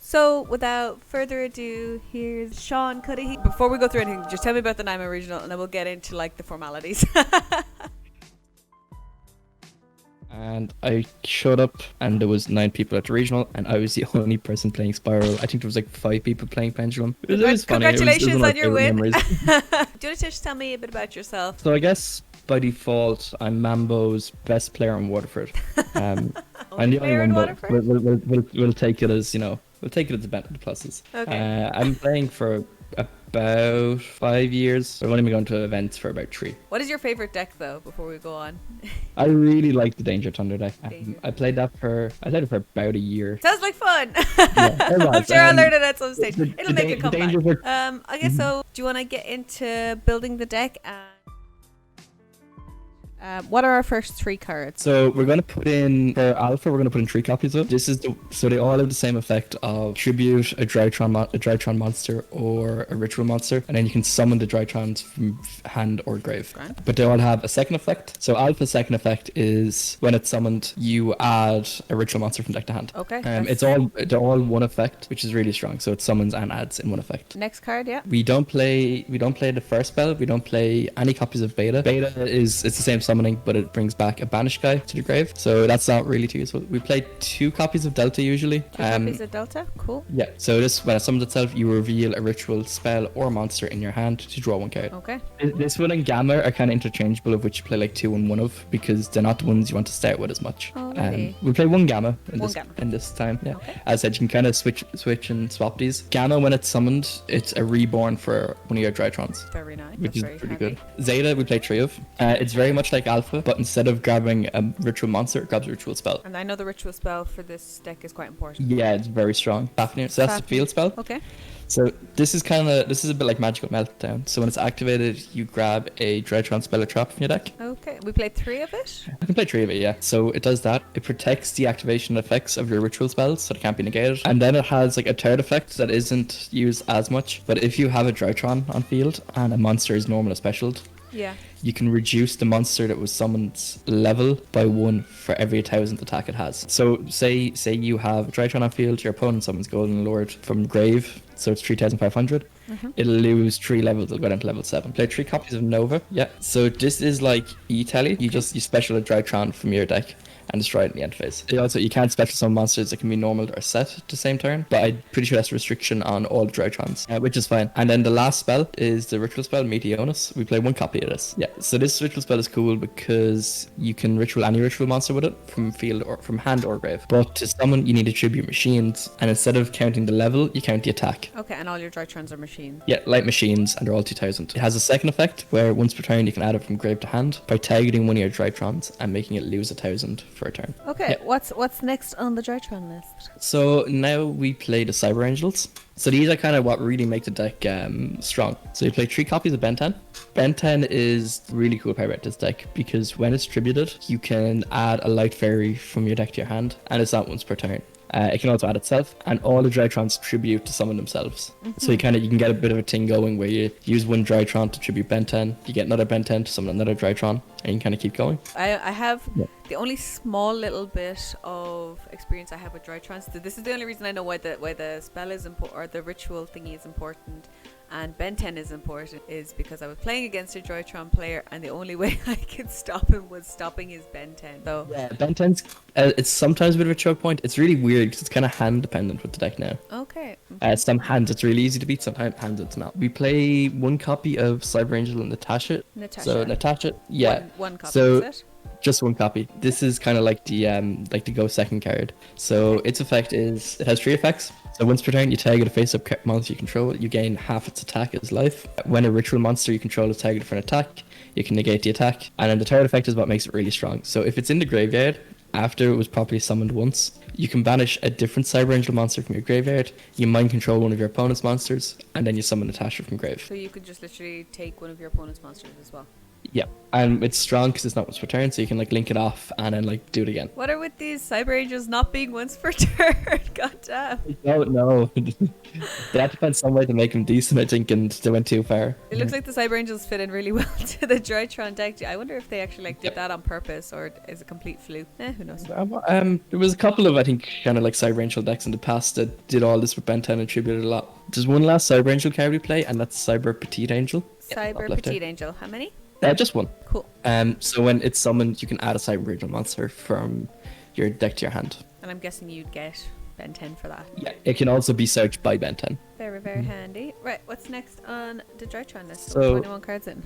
So, without further ado, here's Sean Cuddihy. Before we go through anything, just tell me about the Naima Regional and then we'll get into like the formalities. And I showed up and there was 9 people at the regional and I was the only person playing Spiral. I think there was like 5 people playing Pendulum. It was funny. Congratulations one on of my your favourite win. memories. Do you want to just tell me a bit about yourself? So I guess by default I'm Mambo's best player in Waterford. I'm the only one, but we'll take it as, we'll take it as the pluses. Okay. I'm playing for about 5 years. I've only been going to events for about 3. What is your favorite deck though, before we go on? I really like the Danger Thunder deck. I played it for about a year. Sounds like fun. Yeah, it was. I'm sure I'll learn it at some stage. It'll make a comeback. Danger I guess so. Do you want to get into building the deck? What are our first 3 cards? So we're going to put in, for Alpha, we're going to put in 3 copies of. So they all have the same effect of tribute a Drytron monster or a ritual monster, and then you can summon the Drytrons from hand or grave. Grand. But they all have a second effect. So Alpha's second effect is when it's summoned, you add a ritual monster from deck to hand. Okay. They're all one effect, which is really strong. So it summons and adds in one effect. Next card, yeah. We don't play the first spell. We don't play any copies of Beta. Beta it's the same summoning, but it brings back a banished guy to the grave, so that's not really too useful. We play 2 copies of Delta usually. 2 copies of Delta, cool. Yeah, so this, when it summons itself, you reveal a ritual spell or monster in your hand to draw 1 card. Okay. This one and Gamma are kind of interchangeable, of which you play like 2 and 1 of, because they're not the ones you want to start with as much. Oh, really? We'll play 1 Gamma in this time. Yeah. Okay. As I said, you can kind of switch and swap these. Gamma, when it's summoned, it's a reborn for one of your Drytrons. Very nice. Which That's is very pretty handy. good. Zeta, we play 3 of. It's very much like Alpha, but instead of grabbing a ritual monster, it grabs a ritual spell. And I know the ritual spell for this deck is quite important. Yeah, it's very strong. Fafnir. So that's the field spell. Okay. So this is a bit like Magical Meltdown. So when it's activated, you grab a Drytron spell or trap from your deck. Okay. We played 3 of it? I can play 3 of it, yeah. So it does that. It protects the activation effects of your ritual spells, so it can't be negated. And then it has like a third effect that isn't used as much. But if you have a Drytron on field and a monster is normal or specialed, Yeah. you can reduce the monster that was summoned's level by 1 for every 1,000 attack it has. So say you have Drytron on field, your opponent summons Golden Lord from grave, so it's 3,500. It'll lose 3 levels, it'll go down to level 7. Play 3 copies of Nova. Yeah. So this is like E-Tally. You special a Drytron from your deck and destroy it in the end phase. You can't special summon monsters that can be normal or set at the same turn, but I'm pretty sure that's a restriction on all Drytrons, which is fine. And then the last spell is the ritual spell, Meteonus. We play 1 copy of this. Yeah, so this ritual spell is cool because you can ritual any ritual monster with it from field or from hand or grave. But to summon, you need to tribute machines, and instead of counting the level, you count the attack. Okay, and all your Drytrons are machines. Yeah, light machines, and they're all 2,000. It has a second effect where once per turn you can add it from grave to hand by targeting one of your Drytrons and making it lose 1,000 for a turn. Okay, Yeah. what's next on the Drytron list? So now we play the Cyber Angels. So these are kind of what really make the deck strong. So you play 3 copies of Ben 10. Ben 10 is really cool part about this deck because when it's tributed, you can add a light fairy from your deck to your hand, and it's not once per turn. It can also add itself, and all the Drytrons tribute to summon themselves. So you can get a bit of a thing going where you use 1 Drytron to tribute Ben 10, you get another Ben 10 to summon another Drytron, and you kind of keep going. I have the only small little bit of experience I have with Drytrons. This is the only reason I know why the spell is important, or the ritual thingy is important, and Ben 10 is important, is because I was playing against a Drytron player and the only way I could stop him was stopping his Ben 10. So Yeah, Ben 10's it's sometimes a bit of a choke point. It's really weird because it's kind of hand dependent with the deck now. okay. Some hands it's really easy to beat, some hands it's not. We play 1 copy of Cyber Angel and Natasha. So Natasha, yeah. One copy, So is it? just 1 copy. This is kind of like the go second card. So its effect is it has 3 effects. So once per turn, you target a face-up monster you control. You gain half its attack as life. When a ritual monster you control is targeted for an attack, you can negate the attack. And then the third effect is what makes it really strong. So if it's in the graveyard, after it was properly summoned once, you can banish a different Cyber Angel monster from your graveyard, you mind control one of your opponent's monsters, and then you summon Natasha from grave. So you could just literally take one of your opponent's monsters as well. Yeah, and it's strong because it's not once per turn, so you can like link it off and then like do it again. What are with these Cyber Angels not being once per turn? God damn. I don't know. They had to find some way to make them decent, I think, and they went too far. It looks like the Cyber Angels fit in really well to the Drytron deck. I wonder if they actually like did that on purpose or is a complete fluke. Who knows? There was a couple of, I think, kind of like Cyber Angel decks in the past that did all this with Ben 10 and tributed a lot. There's one last Cyber Angel card we play, and that's Cyber Petite Angel. Cyber Petite Angel. How many? Just one. Cool. So when it's summoned, you can add a Cyber Angel monster from your deck to your hand. And I'm guessing you'd get Ben 10 for that. Yeah, it can also be searched by Ben 10. Very, very handy. Right, what's next on the Drytron list? So- 21 cards in.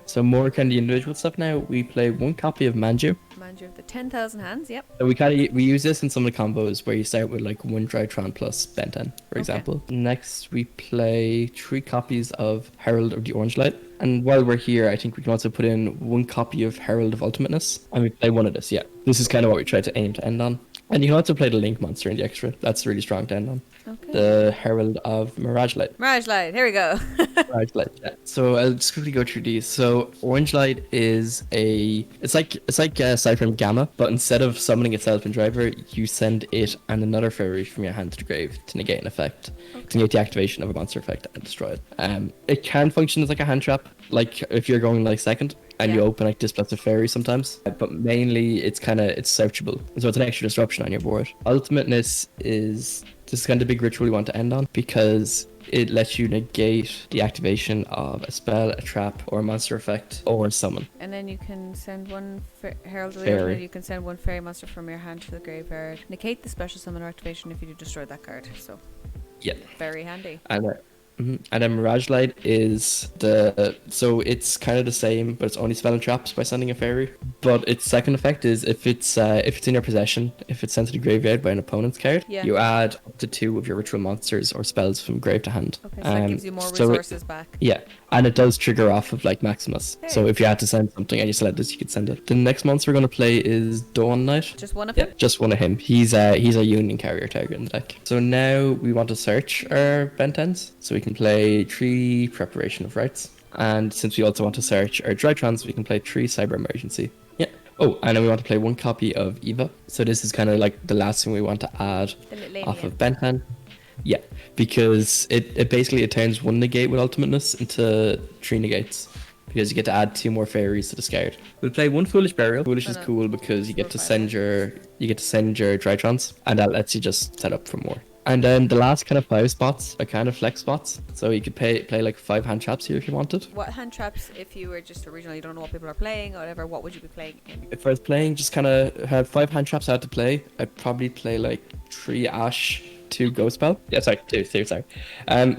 So more kind of individual stuff now. We play one copy of Manju. Manju of the 10,000 hands, yep. So we use this in some of the combos where you start with like one Drytron plus Ben 10, for example. Next, we play 3 copies of Herald of the Orange Light. And while we're here, I think we can also put in 1 copy of Herald of Ultimateness. And we play one of this, yeah. This is kind of what we try to aim to end on. And you can also play the Link monster in the extra. That's really strong to end on. Okay. The Herald of Mirage Light. Mirage Light, here we go. Mirage Light, yeah. So I'll just quickly go through these. So Orange Light is it's like Cypher Gamma, but instead of summoning itself in Driver, you send it and another fairy from your hand to the grave to negate an effect, to negate the activation of a monster effect and destroy it. It can function as like a hand trap, like if you're going like second and you open like Displaced Fairy sometimes, but mainly it's searchable, so it's an extra disruption on your board. Ultimateness is this kind of big ritual we want to end on because it lets you negate the activation of a spell, a trap, or a monster effect, or summon. And then you can send one Herald of the Fairy. Ultimate, you can send one fairy monster from your hand to the graveyard. Negate the special summon or activation if you do destroy that card. So, Yeah. very handy. And then Mirage Light is so it's kind of the same, but it's only spell and traps by sending a fairy. But its second effect is if it's in your possession, if it's sent to the graveyard by an opponent's card, you add up to 2 of your ritual monsters or spells from grave to hand. Okay, so that gives you more resources back. Yeah, and it does trigger off of like Maximus. So if you had to send something and you select this, you could send it. The next monster we're going to play is Dawn Knight. Just one of them? Just one of him. He's a Union carrier target in the deck. So now we want to search our Ben 10s, so we can play 3 Preparation of Rites. And since we also want to search our Drytrons, we can play 3 Cyber Emergency. Yeah. Oh, and then we want to play 1 copy of Eva. So this is kind of like the last thing we want to add off of Ben 10. Yeah, because it basically turns 1 negate with Ultimateness into 3 negates. Because you get to add 2 more fairies to discard. We'll play 1 Foolish Burial. Foolish is cool because you get to send your Drytrons, and that lets you just set up for more. And then the last kind of 5 spots are kind of flex spots. So you could play like 5 hand traps here if you wanted. What hand traps, if you were just originally, you don't know what people are playing or whatever, what would you be playing in? If I was playing, just kind of had 5 hand traps I had to play, I'd probably play like 3 Ash, 2 Ghost Spell. Yeah, sorry, 2, sorry.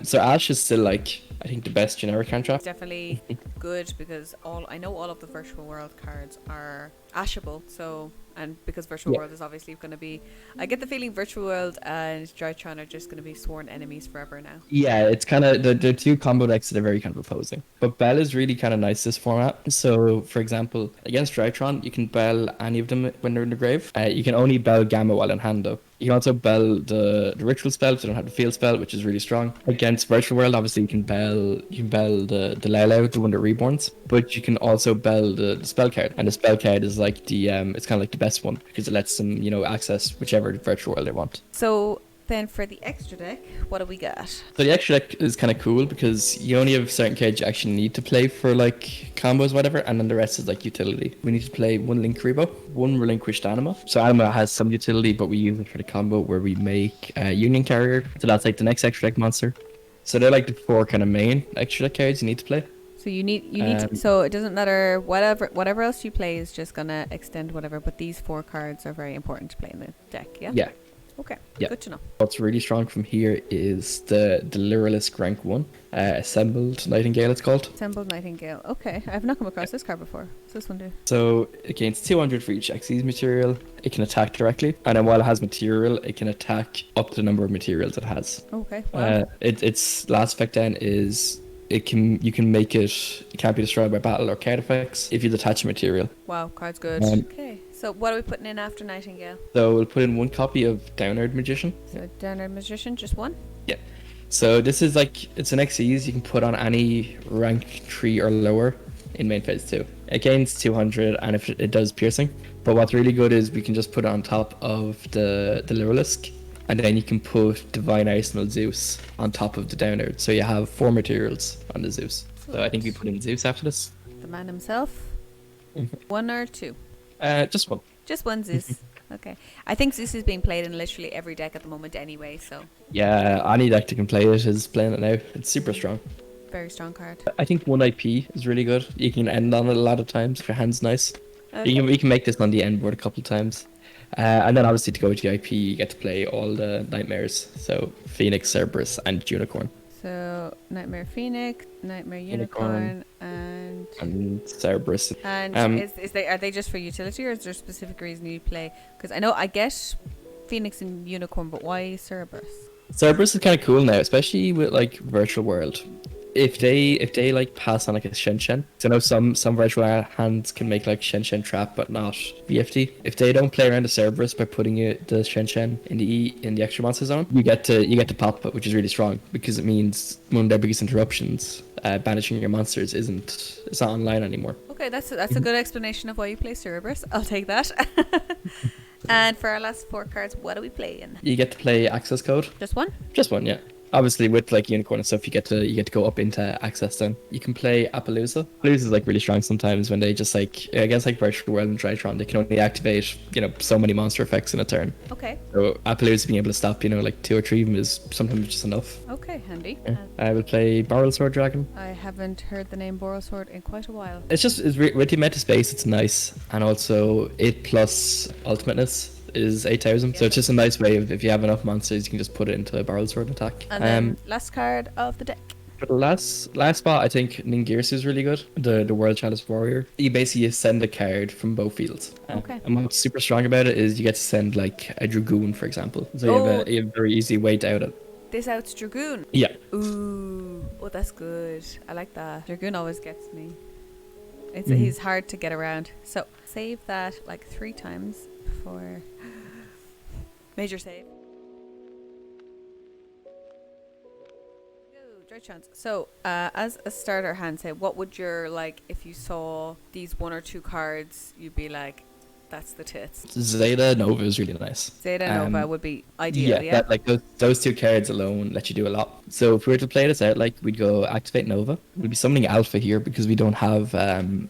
So Ash is still like, I think, the best generic hand trap. It's definitely good because I know all of the Virtual World cards are ashable, so, and because Virtual World is obviously going to be, I get the feeling Virtual World and Drytron are just going to be sworn enemies forever now. Yeah, it's kind of the 2 combo decks that are very kind of opposing. But Bell is really kind of nice this format. So, for example, against Drytron, you can Bell any of them when they're in the grave. You can only Bell Gamma while in hand though. You can also Bell the ritual spell if you don't have the field spell, which is really strong. Against Virtual World, obviously you can Bell the Lalo, the one that reborns, but you can also Bell the spell card, and the spell card is like the it's kind of like the best one because it lets them access whichever Virtual World they want. So then for the extra deck, what do we got? So the extra deck is kind of cool because you only have certain cards you actually need to play for like combos, whatever, and then the rest is like utility. We need to play 1 Link Rebo, 1 Relinquished Anima. So Anima has some utility, but we use it for the combo where we make a Union Carrier. So that's like the next extra deck monster. So they're like the 4 kind of main extra deck cards you need to play. So you need to, so it doesn't matter whatever else you play is just gonna extend whatever, but these 4 cards are very important to play in the deck. Yeah. Okay. Yeah. Good to know. What's really strong from here is the Lyralisk rank 1, Assembled Nightingale. It's called Assembled Nightingale. Okay, I've not come across this card before. What's this one do? So it gains 200 for each Xyz material. It can attack directly, and then while it has material, it can attack up to the number of materials it has. Okay. Wow. Its last effect then is you can make it can't be destroyed by battle or card effects if you detach a material. Wow, card's good. Okay. So what are we putting in after Nightingale? So we'll put in 1 copy of Downward Magician. So Downward Magician, just 1? Yeah. So this is like, it's an Xyz you can put on any rank 3 or lower in main phase 2. It gains 200 and if it does piercing. But what's really good is we can just put it on top of the Lurelisk, and then you can put Divine Arsenal Zeus on top of the downer. So you have 4 materials on the Zeus. So I think we put in Zeus after this. The man himself. 1 or 2? Just one. Just one Zeus. Okay. I think Zeus is being played in literally every deck at the moment anyway, so Yeah, any deck that can play it is playing it now. It's super strong. very strong card. I think 1 IP is really good. You can end on it a lot of times if your hand's nice. Okay. We can make this on the end board a couple of times. And then obviously to go to the IP, you get to play all the nightmares. So Phoenix, Cerberus, and Unicorn. So Nightmare Phoenix, Nightmare Unicorn, and Cerberus. and are they just for utility, or is there a specific reason you play? Because I know I get Phoenix and Unicorn, but why Cerberus? Cerberus is kind of cool now, especially with like Virtual World. If they like pass on like a Shen Shen, so I know some virtual hands can make like Shen Shen trap, but not VFD. If they don't play around the Cerberus by putting the Shen Shen in the extra monster zone, you get to pop it, which is really strong because it means one of their biggest interruptions, banishing your monsters, it's not online anymore. Okay, that's a good explanation of why you play Cerberus. I'll take that. And for our last 4 cards, what are we playing? You get to play access code. Just one? Just one, yeah. Obviously, with like Unicorn and stuff, you get to go up into access. Then you can play Appaloosa. Appaloosa is like really strong sometimes when they just like against like Virtual World and Drytron, they can only activate so many monster effects in a turn. Okay. So Appaloosa being able to stop like 2 or 3 of them is sometimes just enough. Okay, handy. Yeah. I will play Barrel Sword Dragon. I haven't heard the name Boral Sword in quite a while. It's with the meta space, it's nice, and also 8 plus ultimateness is 8,000, so it's just a nice way of if you have enough monsters, you can just put it into a Barrel Sword attack. And then last card of the deck. For the last spot, I think Ningirsu is really good. The World Chalice Warrior. You basically send a card from both fields. Okay. And what's super strong about it is you get to send like a Dragoon, for example. So you have a very easy way to out it. This out's Dragoon. Yeah. Ooh. Oh, that's good. I like that. Dragoon always gets me. He's hard to get around. So save that like 3 times for major save. Drytrons. So, as a starter hand, say, what would your, like, if you saw these 1 or 2 cards, you'd be like, that's the tits. Zeta Nova is really nice. Zeta Nova would be ideal, yeah? That, like those 2 cards alone let you do a lot. So if we were to play this out, like we'd go activate Nova. We'd be summoning Alpha here because we don't have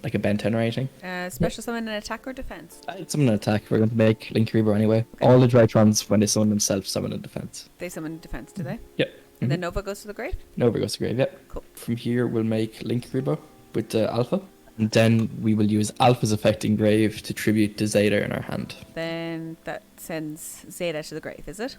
like a Ben 10 or anything. Special summon an attack or defense? It's summon an attack. We're going to make Link Reaver anyway. Okay. All the Drytrons, when they summon themselves, summon a defense. They summon defense, do they? Yep. And then Nova goes to the grave? Nova goes to the grave, yep. Cool. From here, we'll make Link Reaver with Alpha. And then we will use Alpha's effect in grave to tribute to Zeta in our hand. Then that sends Zeta to the grave, is it?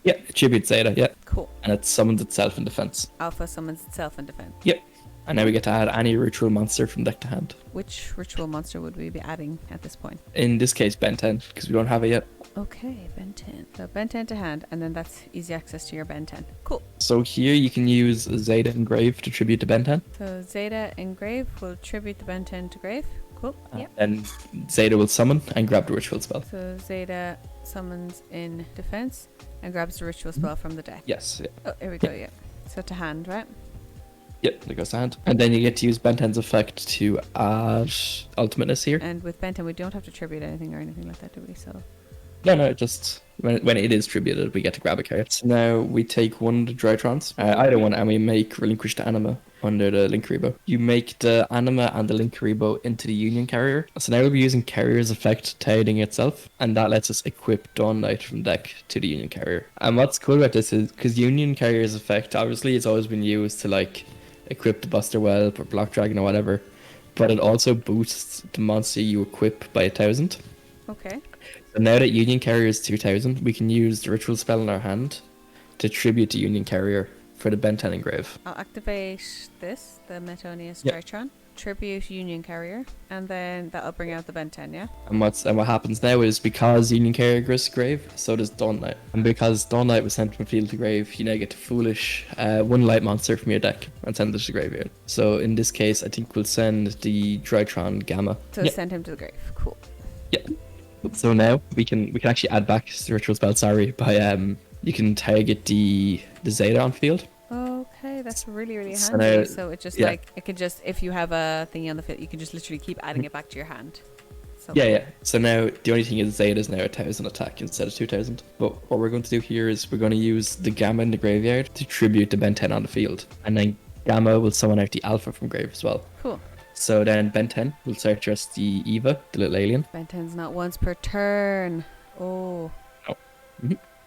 Yeah, tribute Zeta, yeah. Cool. And it summons itself in defense. Alpha summons itself in defense. Yep. And now we get to add any ritual monster from deck to hand. Which ritual monster would we be adding at this point? In this case, Ben 10, because we don't have it yet. Okay, Ben 10. So Ben 10 to hand, and then that's easy access to your Ben 10. Cool. So here you can use Zeta in grave to tribute to Ben 10. So Zeta in grave will tribute the Ben 10 to grave. Cool. Yep. And Zeta will summon and grab the ritual spell. So Zeta summons in defense and grabs the ritual spell from the deck. Yes. Yeah. Oh, here we go, yeah. So to hand, right? Yep, that goes to hand. And then you get to use Ben 10's effect to add ultimateness here. And with Ben 10, we don't have to tribute anything or anything like that, do we? So No, just when it is tributed, we get to grab a card. So now we take one of the Drytrons, either one, and we make Relinquish the Anima under the Link Rebo. You make the Anima and the Link Rebo into the Union Carrier. So now we'll be using Carrier's effect tiding itself, and that lets us equip Dawn Knight from deck to the Union Carrier. And what's cool about this is, because Union Carrier's effect, obviously it's always been used to like equip the Buster Whelp or Block Dragon or whatever, but it also boosts the monster you equip by 1,000. okay. So now that Union Carrier is 2,000, we can use the ritual spell in our hand to tribute to Union Carrier for the Ben 10 engrave. I'll activate this, the Metonius Yep. Drytron, tribute Union Carrier, and then that'll bring out the Ben 10, yeah? And what happens now is because Union Carrier goes to grave, so does Dawn Knight. And because Dawn Knight was sent from field to grave, you now get to foolish one light monster from your deck and send it to the graveyard. So in this case, I think we'll send the Drytron Gamma. So send him to the grave. Cool. Yeah. So now we can actually add back the ritual spell. Sorry, by you can target the Zeta on field. Okay, that's really, really So handy. now- So it just yeah. like, it can just, if you have a thingy on the field, you can just literally keep adding it back to your hand. So Yeah. So now the only thing is Zeta is now 1,000 attack instead of 2,000. But what we're going to do here is we're going to use the Gamma in the graveyard to tribute to Ben 10 on the field, and then Gamma will summon out the Alpha from grave as well. Cool. So then Ben 10 will search us the Eva, the little alien. Ben 10's not once per turn. Oh,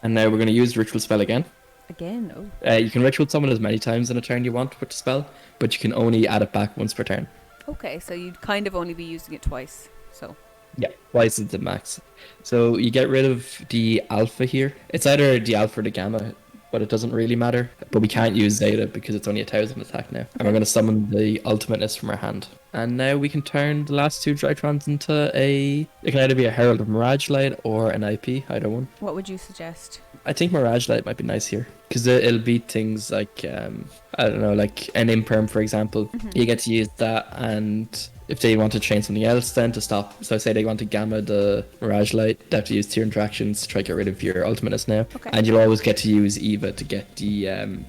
And now we're going to use Ritual Spell again. again. Oh, You can Ritual summon as many times in a turn you want with the spell, but you can only add it back once per turn. okay. So you'd kind of only be using it twice. So Yeah, twice is the max. So you get rid of the Alpha here. It's either the Alpha or the Gamma, but it doesn't really matter. But we can't use Zeta because it's only 1,000 attack now. And we're going to summon the Ultimateness from our hand. And now we can turn the last two Drytrons into it can either be a Herald of Mirage Light or an IP, either one. what would you suggest? I think Mirage Light might be nice here because it'll beat things like, I don't know, like an Imperm, for example. You get to use that, and if they want to change something else then to stop, so say they want to Gamma the Mirage Light, they have to use tier interactions to try to get rid of your Ultimateness now. Okay. And you'll always get to use Eva to get the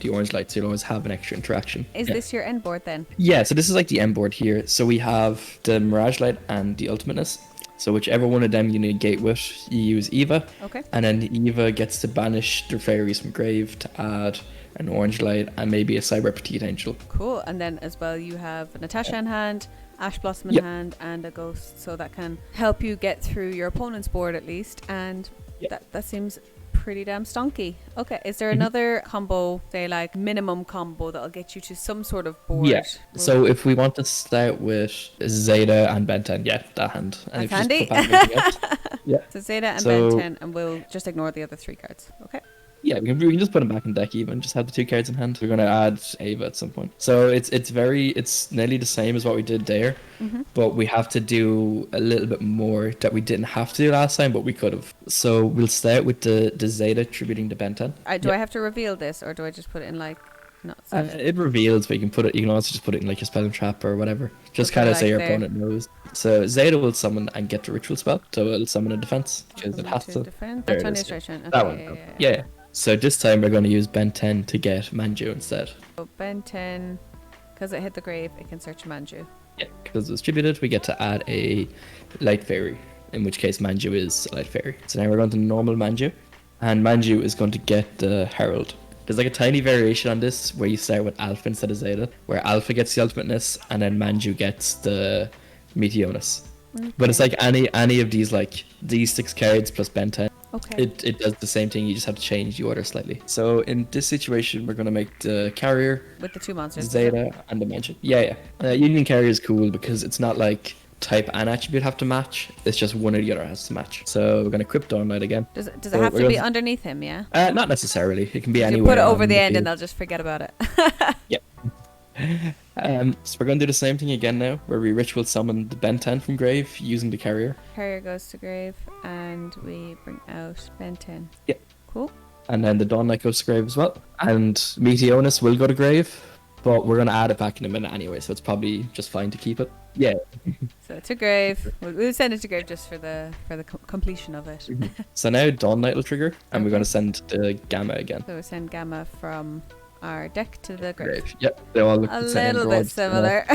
Orange Light, so you'll always have an extra interaction. Is this your end board then? Yeah, so this is like the end board here. So we have the Mirage Light and the Ultimateness. So whichever one of them you negate with, you use Eva. Okay. And then Eva gets to banish their fairies from grave to add an Orange Light and maybe a Cyber Petite Angel. Cool. And then as well, you have Natasha in hand, Ash Blossom in Yep. hand, and a ghost. So that can help you get through your opponent's board at least. And Yep. that seems pretty damn stonky. Okay. Is there another combo, say like minimum combo, that'll get you to some sort of board? Yeah. So if we want to start with Zeta and Ben 10, yeah, that hand. And That's if you just handy. put back everything else- yeah. So Zeta and So- Ben 10, and we'll just ignore the other three cards. Okay. Yeah, we can just put them back in deck even, just have the two cards in hand. We're going to add Ava at some point. So it's nearly the same as what we did there, but we have to do a little bit more that we didn't have to do last time, but we could have. So we'll start with the Zeta tributing to Ben 10. Do I have to reveal this, or do I just put it in like... No, It reveals, but you can also just put it in like a spell and trap or whatever. Just Okay, kind of like say your there. opponent knows. So Zeta will summon and get the ritual spell, so it'll summon a defense because it has to. defend. There That's it on is, your Drytron. Okay, That one. Yeah. So this time we're going to use Ben 10 to get Manju instead. So Ben 10, because it hit the grave, it can search Manju. Yeah, because it's distributed, we get to add a light fairy, in which case Manju is a light fairy. So now we're going to normal Manju, and Manju is going to get the Herald. There's like a tiny variation on this where you start with Alpha instead of Zeta, where Alpha gets the ultimateness and then Manju gets the Meteonus. But it's like any of these, like these 6 cards plus Ben 10. Okay. It does the same thing, you just have to change the order slightly. So in this situation, we're going to make the carrier, With the 2 monsters. Zeta, and Dimension. Yeah. Union carrier is cool because it's not like type and attribute have to match, it's just one or the other has to match. So we're going to equip Dawn Knight again. Does it So have we're to be gonna- underneath him, yeah? Not necessarily, it can be You anywhere. put it over on the end field. and they'll just forget about it. So we're going to do the same thing again now, where we ritual summon the Ben 10 from grave using the carrier. Carrier goes to grave and we bring out Ben 10. Yeah. Cool. And then the Dawn Knight goes to grave as well. And Meteonus will go to grave, but we're going to add it back in a minute anyway, so it's probably just fine to keep it. Yeah. So to grave. We'll send it to grave just for the completion of it. So now Dawn Knight will trigger, and we're Okay. going to send the Gamma again. So we send Gamma from our deck to the grave. Grave. Yep. They all look A the same. little they're all bit similar.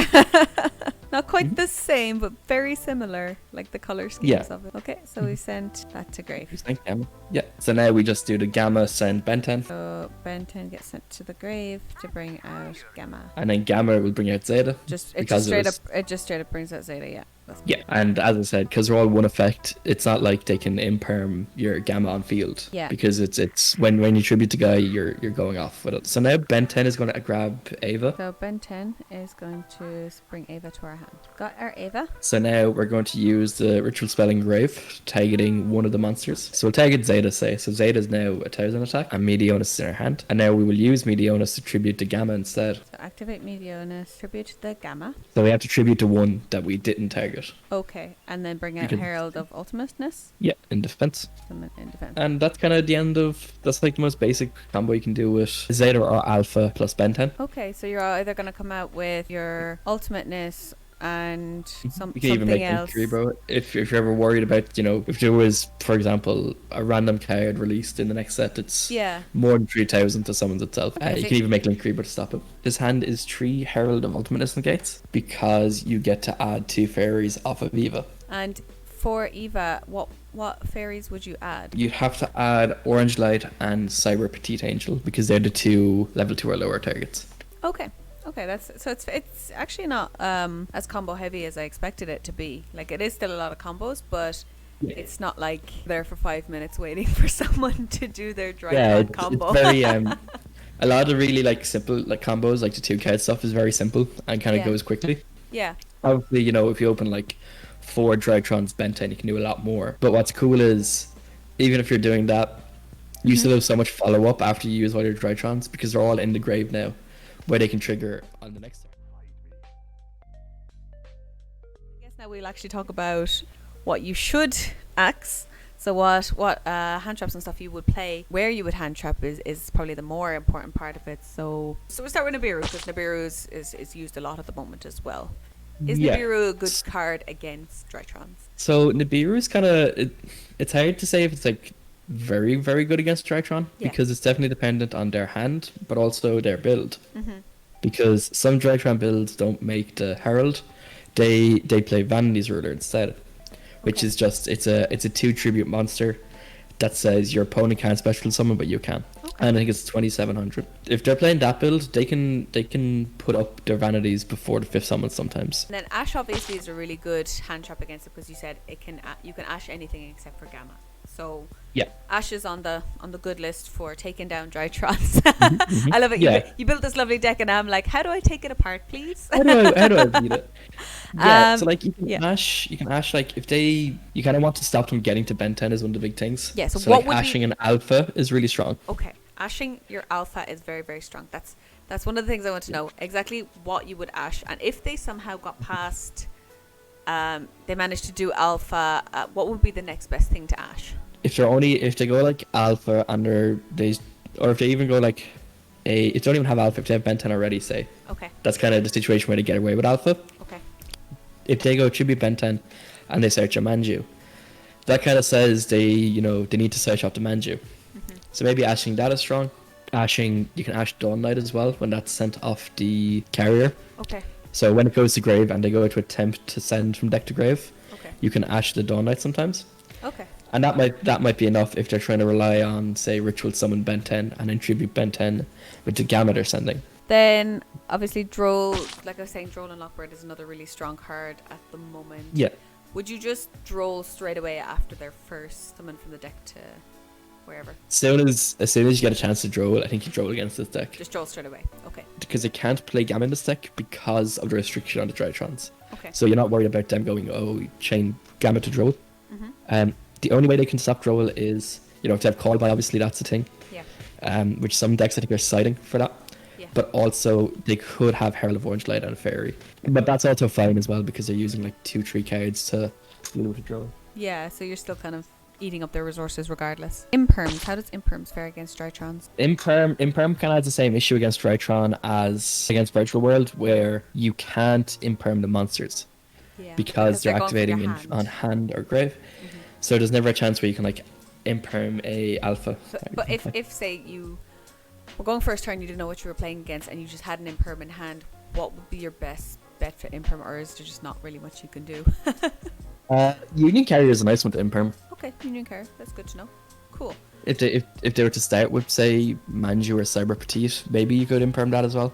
Not quite the same, but very similar, like the color schemes Yeah. of it. Okay, so we sent that to grave. Send Gamma. Yeah. So now we just do the Gamma, send Ben 10, So Ben 10 gets sent to the grave to bring out Gamma. and then Gamma will bring out Zeta. Because It just straight up brings out Zeta, yeah. That's Yeah, and as I said, because they're all one effect, it's not like they can imperm your Gamma on field. Yeah. Because it's when you tribute the guy, you're going off with it. So now Ben 10 is going to grab Ava. So Ben 10 is going to bring Ava to our hand. Got our Ava. So now we're going to use the ritual spelling grave, targeting one of the monsters. So we'll target Zeta, say. So Zeta is now 1,000 attack, and Meteonus is in our hand. And now we will use Meteonus to tribute to Gamma instead. So activate Meteonus, tribute the Gamma. So we have to tribute to one that we didn't target. Okay, and then bring out can- Herald of Ultimateness. Yeah, in defense. Summon in defense. And that's kind of the end of, that's like the most basic combo you can do with Zeta or Alpha plus Ben 10. Okay, so you're either going to come out with your Ultimateness and You can even something make else. link 3, bro. If you're ever worried about, if there was, for example, a random card released in the next set that's Yeah. more than 3,000 to summons itself, Okay, you so- can even make link 3 to stop it. His hand is 3 Herald of Ultimateness negates because you get to add 2 fairies off of Eva. And for Eva, what fairies would you add? You'd have to add Orange Light and Cyber Petite Angel because they're the 2 level 2 or lower targets. Okay. That's so it's actually not as combo heavy as I expected it to be. Like, it is still a lot of combos, but it's not like there for 5 minutes waiting for someone to do their Drytron combo. It's very a lot of really simple combos, like the 2 card stuff is very simple and kind of goes quickly. Yeah. Obviously, if you open 4 Drytrons Ben 10, you can do a lot more. But what's cool is, even if you're doing that, you still have so much follow up after you use all your Drytrons because they're all in the grave now, where they can trigger on the next turn. I guess now we'll actually talk about what you should axe. So what hand traps and stuff you would play, where you would hand trap is probably the more important part of it. So we'll start with Nibiru, because Nibiru is used a lot at the moment as well. Is Nibiru a good card against Drytrons? So Nibiru is kind of it's hard to say if it's very, very good against Drytron because it's definitely dependent on their hand, but also their build. Because some Drytron builds don't make the Herald; they play Vanity's Ruler instead, which is just it's a 2 tribute monster that says your opponent can't special summon, but you can. And I think it's 2,700. If they're playing that build, they can put up their Vanities before the 5th summon sometimes. And then Ash obviously is a really good hand trap against it, because you said you can Ash anything except for Gamma. So Ash is on the good list for taking down Drytrons. I love it. You built this lovely deck, and I'm like, how do I take it apart, please? how do I beat it? So you can Ash. You can Ash if you kind of want to stop them getting to Ben 10 is one of the big things. Yeah. So what would Ashing an Alpha is really strong. Okay, Ashing your Alpha is very, very strong. That's one of the things I want to know, exactly what you would Ash, and if they somehow got past, they managed to do Alpha, what would be the next best thing to Ash? If they go Alpha and or if they even go if they don't even have Alpha, if they have Ben 10 already, say. Okay. That's kind of the situation where they get away with Alpha. Okay. If they go Tribute Ben 10 and they search a Manju, that kind of says they need to search up the Manju. So maybe Ashing that is strong. You can Ash Dawn Knight as well when that's sent off the carrier. Okay. So when it goes to grave and they go to attempt to send from deck to grave, you can Ash the Dawn Knight sometimes. Okay. And that might be enough if they're trying to rely on, say, Ritual Summon Ben 10 and then Tribute Ben 10 with the Gamma they're sending. Then, obviously, Droll, like I was saying, Droll and Lockbird is another really strong card at the moment. Yeah. Would you just Droll straight away after their first summon from the deck to wherever? As soon as you get a chance to Droll, I think you Droll against this deck. Just Droll straight away. Okay. Because they can't play Gamma in this deck because of the restriction on the Drytrons. Okay. So you're not worried about them going, chain Gamma to Droll. The only way they can stop Droll is, if they have Call By, obviously that's the thing. Yeah. Which some decks I think are citing for that. Yeah. But also they could have Herald of Orange Light and a Fairy. But that's also fine as well because they're using 2-3 cards to deal with the Droll. Yeah, so you're still kind of eating up their resources regardless. Imperms. How does Imperms fare against Drytrons? Imperm kind of has the same issue against Drytron as against Virtual World, where you can't Imperm the monsters. Yeah. Because they're activating on hand or grave. So there's never a chance where you can Imperm a Alpha. But if say you were going first turn, you didn't know what you were playing against, and you just had an Imperm in hand, what would be your best bet for Imperm, or is there just not really much you can do? Union Carrier is a nice one to Imperm. Okay, Union Carrier, that's good to know. Cool. If they were to start with, say, Manju or Cyber Petite, maybe you could Imperm that as well.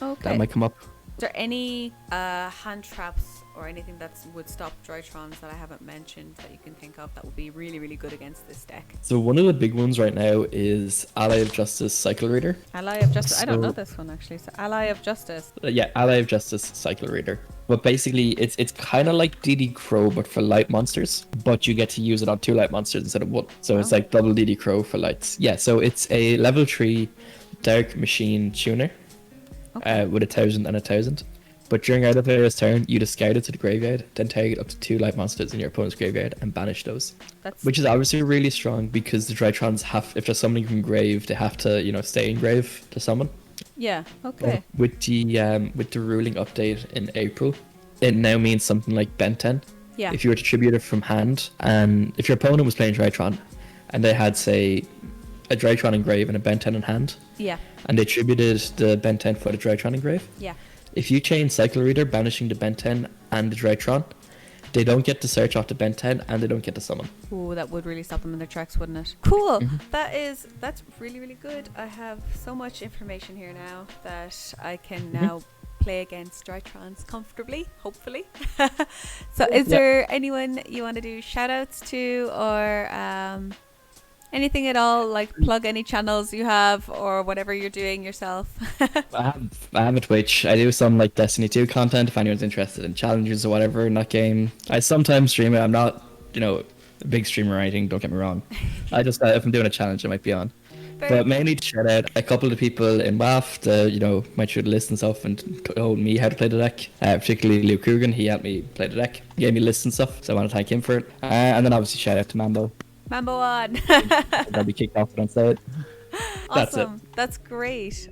Okay. That might come up. Is there any hand traps or anything that would stop Drytrons that I haven't mentioned that you can think of that would be really, really good against this deck? So one of the big ones right now is Ally of Justice Cycle Reader. Ally of Justice. I don't know this one actually. So Ally of Justice. Ally of Justice Cycle Reader. But basically, it's kind of like DD Crow, but for light monsters. But you get to use it on 2 light monsters instead of 1. So it's like double DD Crow for lights. Yeah, so it's a level 3 Dark Machine Tuner. With 1,000 and 1,000. But during either player's turn, you discard it to the graveyard, then target up to 2 light monsters in your opponent's graveyard and banish those. Which is obviously really strong because the Drytrons if they're summoning from grave, they have to, stay in grave to summon. Yeah, okay. With the ruling update in April, it now means something like Ben 10. Yeah. If you were to tribute it from hand, and if your opponent was playing Drytron, and they had, say, a Drytron engrave and a Ben 10 in hand, Yeah. and they tributed the Ben 10 for the Drytron engrave, Yeah. if you chain Cycle Reader, banishing the Ben 10 and the Drytron, they don't get to search off the Ben 10 and they don't get to summon. Ooh, that would really stop them in their tracks, wouldn't it? Cool. Mhm. That's really, really good. I have so much information here now that I can now play against Drytrons comfortably, hopefully. So is there anyone you want to do shout outs to, or anything at all, like plug any channels you have or whatever you're doing yourself? I have a Twitch. I do some like Destiny 2 content if anyone's interested in challenges or whatever in that game. I sometimes stream it. I'm not, a big streamer or anything, don't get me wrong. I just, if I'm doing a challenge, I might be on. But mainly to shout out a couple of people in WAF that, went through the list and stuff and told me how to play the deck. Particularly Luke Coogan, he helped me play the deck. He gave me lists and stuff, so I want to thank him for it. And then obviously shout out to Mambo. Mambo on. That'll be kicked off when I say it. Awesome. That's great.